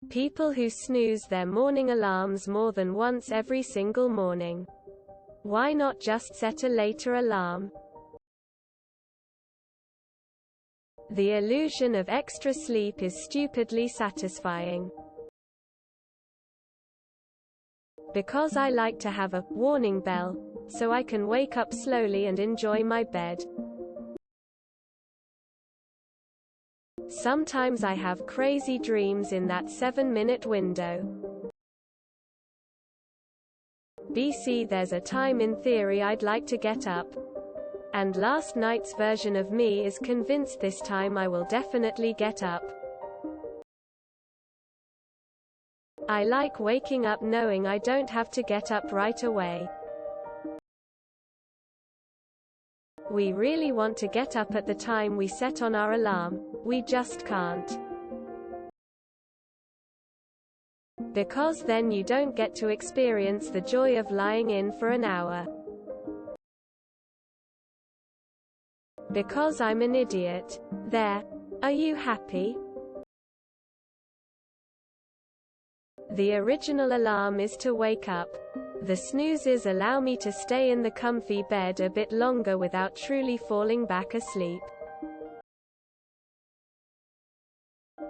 People who snooze their morning alarms more than once every single morning. Why not just set a later alarm? The illusion of extra sleep is stupidly satisfying. Because I like to have a warning bell, so I can wake up slowly and enjoy my bed. Sometimes I have crazy dreams in that 7-minute window. BC, there's a time in theory I'd like to get up. And last night's version of me is convinced this time I will definitely get up. I like waking up knowing I don't have to get up right away. We really want to get up at the time we set on our alarm, we just can't. Because then you don't get to experience the joy of lying in for an hour. Because I'm an idiot. There. Are you happy? The original alarm is to wake up. The snoozes allow me to stay in the comfy bed a bit longer without truly falling back asleep.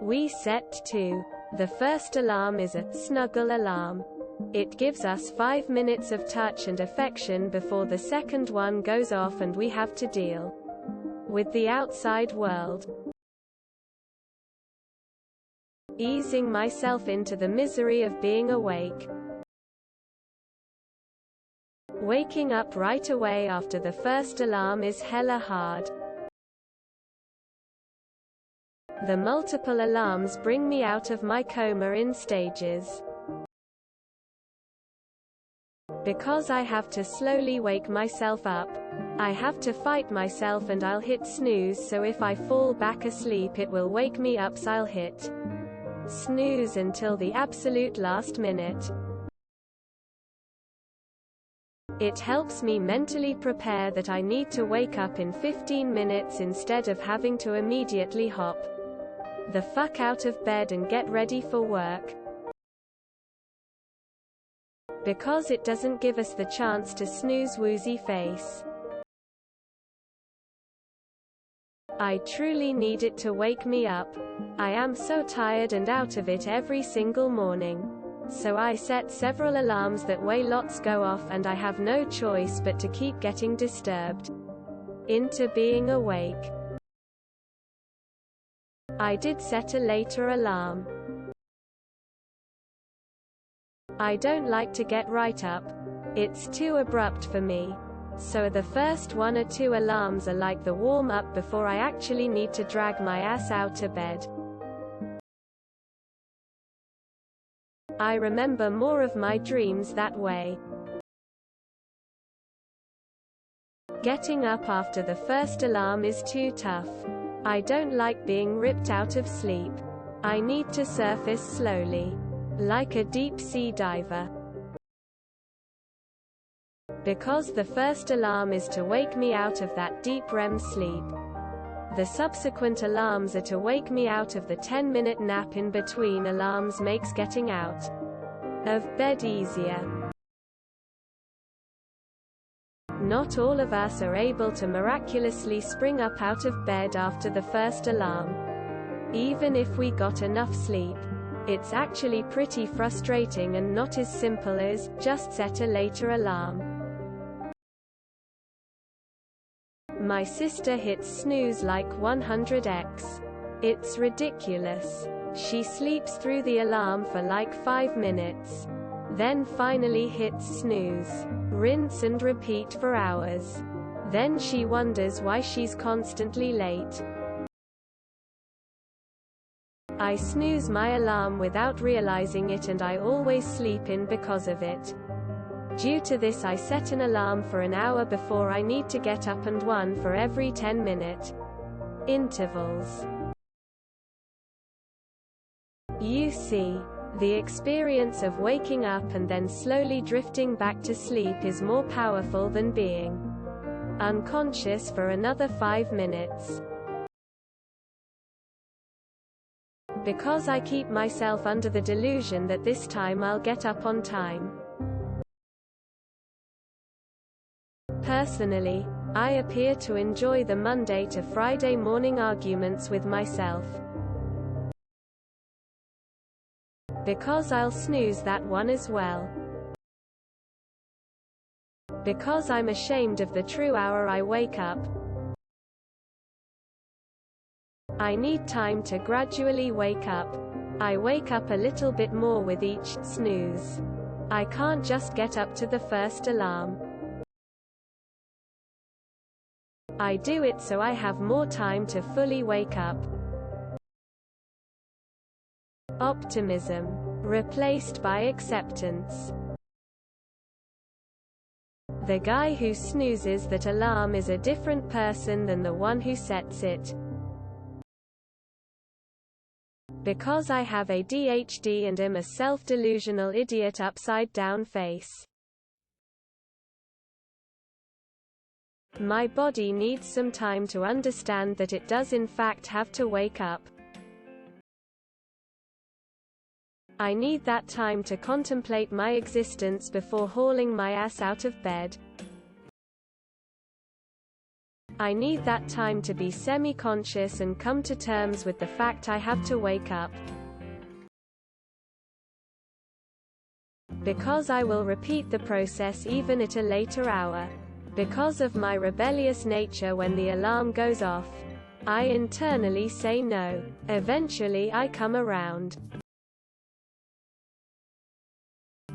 We set 2. The first alarm is a snuggle alarm. It gives us 5 minutes of touch and affection before the second one goes off and we have to deal with the outside world. Easing myself into the misery of being awake. Waking up right away after the first alarm is hella hard. The multiple alarms bring me out of my coma in stages. Because I have to slowly wake myself up. I have to fight myself and I'll hit snooze, so if I fall back asleep it will wake me up, so I'll hit snooze until the absolute last minute. It helps me mentally prepare that I need to wake up in 15 minutes instead of having to immediately hop the fuck out of bed and get ready for work. Because it doesn't give us the chance to snooze woozy face. I truly need it to wake me up. I am so tired and out of it every single morning. So I set several alarms that way lots go off and I have no choice but to keep getting disturbed into being awake. I did set a later alarm. I don't like to get right up. It's too abrupt for me. So the first 1 or 2 alarms are like the warm-up before I actually need to drag my ass out of bed. I remember more of my dreams that way. Getting up after the first alarm is too tough. I don't like being ripped out of sleep. I need to surface slowly. Like a deep-sea diver. Because the first alarm is to wake me out of that deep REM sleep. The subsequent alarms are to wake me out of the 10-minute nap in between alarms, makes getting out of bed easier. Not all of us are able to miraculously spring up out of bed after the first alarm. Even if we got enough sleep. It's actually pretty frustrating and not as simple as, just set a later alarm. My sister hits snooze like 100x. It's ridiculous. She sleeps through the alarm for like 5 minutes. Then finally hits snooze. Rinse and repeat for hours. Then she wonders why she's constantly late. I snooze my alarm without realizing it and I always sleep in because of it. Due to this I set an alarm for an hour before I need to get up and one for every 10-minute intervals. You see, the experience of waking up and then slowly drifting back to sleep is more powerful than being unconscious for another 5 minutes. Because I keep myself under the delusion that this time I'll get up on time. Personally, I appear to enjoy the Monday to Friday morning arguments with myself. Because I'll snooze that one as well. Because I'm ashamed of the true hour I wake up. I need time to gradually wake up. I wake up a little bit more with each snooze. I can't just get up to the first alarm. I do it so I have more time to fully wake up. Optimism replaced by acceptance. The guy who snoozes that alarm is a different person than the one who sets it. Because I have ADHD and am a self-delusional idiot upside-down face. My body needs some time to understand that it does in fact have to wake up. I need that time to contemplate my existence before hauling my ass out of bed. I need that time to be semi-conscious and come to terms with the fact I have to wake up. Because I will repeat the process even at a later hour. Because of my rebellious nature when the alarm goes off, I internally say no. Eventually I come around.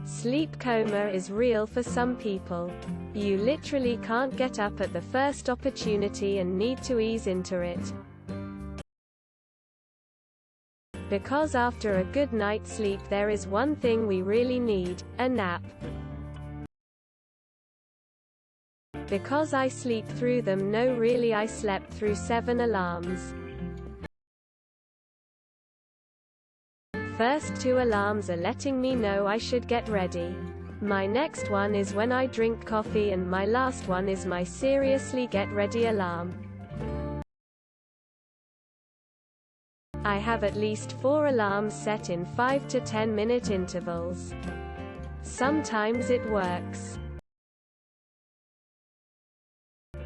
Sleep coma is real for some people. You literally can't get up at the first opportunity and need to ease into it. Because after a good night's sleep there is one thing we really need, a nap. Because I sleep through them. No, really, I slept through 7 alarms. First 2 alarms are letting me know I should get ready. My next one is when I drink coffee, and my last one is my seriously get ready alarm. I have at least 4 alarms set in 5 to 10 minute intervals. Sometimes it works.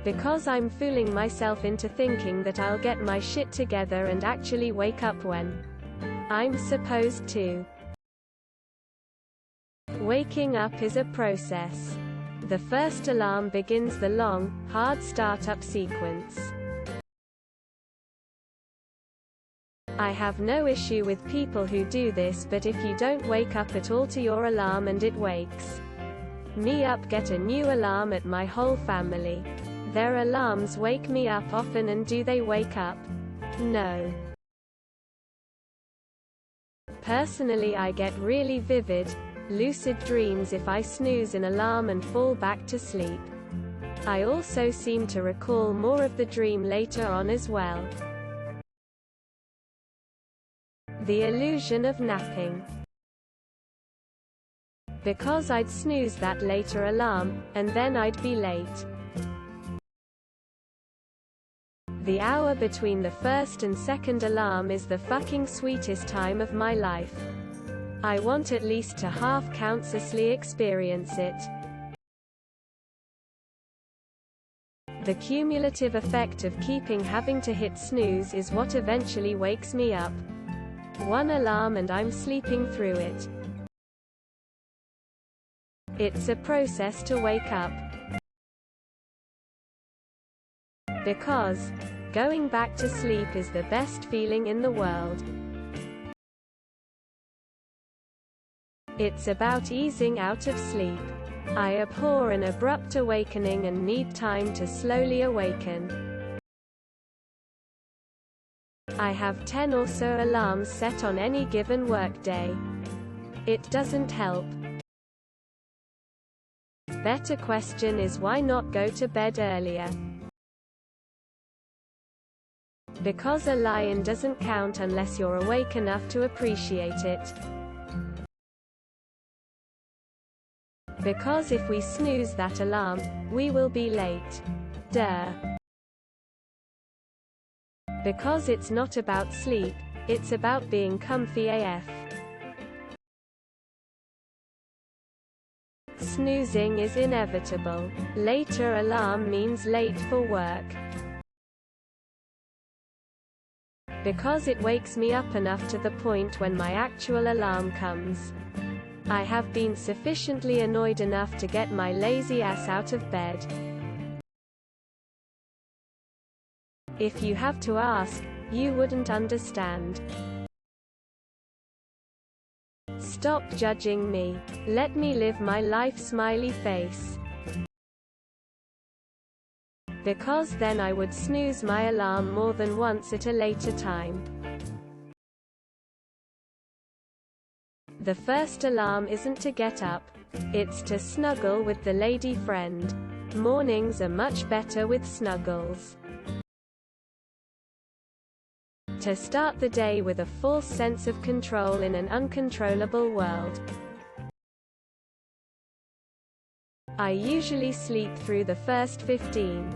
Because I'm fooling myself into thinking that I'll get my shit together and actually wake up when I'm supposed to. Waking up is a process. The first alarm begins the long, hard startup sequence. I have no issue with people who do this, but if you don't wake up at all to your alarm and it wakes me up, get a new alarm at my whole family. Their alarms wake me up often, and do they wake up? No. Personally, I get really vivid, lucid dreams if I snooze an alarm and fall back to sleep. I also seem to recall more of the dream later on as well. The illusion of napping. Because I'd snooze that later alarm, and then I'd be late. The hour between the first and second alarm is the fucking sweetest time of my life. I want at least to half-consciously experience it. The cumulative effect of keeping having to hit snooze is what eventually wakes me up. 1 alarm and I'm sleeping through it. It's a process to wake up. Because going back to sleep is the best feeling in the world. It's about easing out of sleep. I abhor an abrupt awakening and need time to slowly awaken. I have 10 or so alarms set on any given workday. It doesn't help. Better question is, why not go to bed earlier? Because a lion doesn't count unless you're awake enough to appreciate it. Because if we snooze that alarm, we will be late. Duh. Because it's not about sleep, It's about being comfy AF. Snoozing is inevitable. Later alarm means late for work. Because it wakes me up enough to the point when my actual alarm comes. I have been sufficiently annoyed enough to get my lazy ass out of bed. If you have to ask, you wouldn't understand. Stop judging me. Let me live my life, smiley face. Because then I would snooze my alarm more than once at a later time. The first alarm isn't to get up. It's to snuggle with the lady friend. Mornings are much better with snuggles. To start the day with a false sense of control in an uncontrollable world. I usually sleep through the first 15.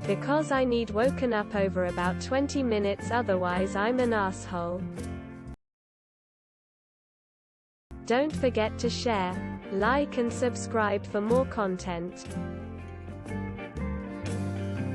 Because I need woken up over about 20 minutes, otherwise I'm an asshole. Don't forget to share, like and subscribe for more content.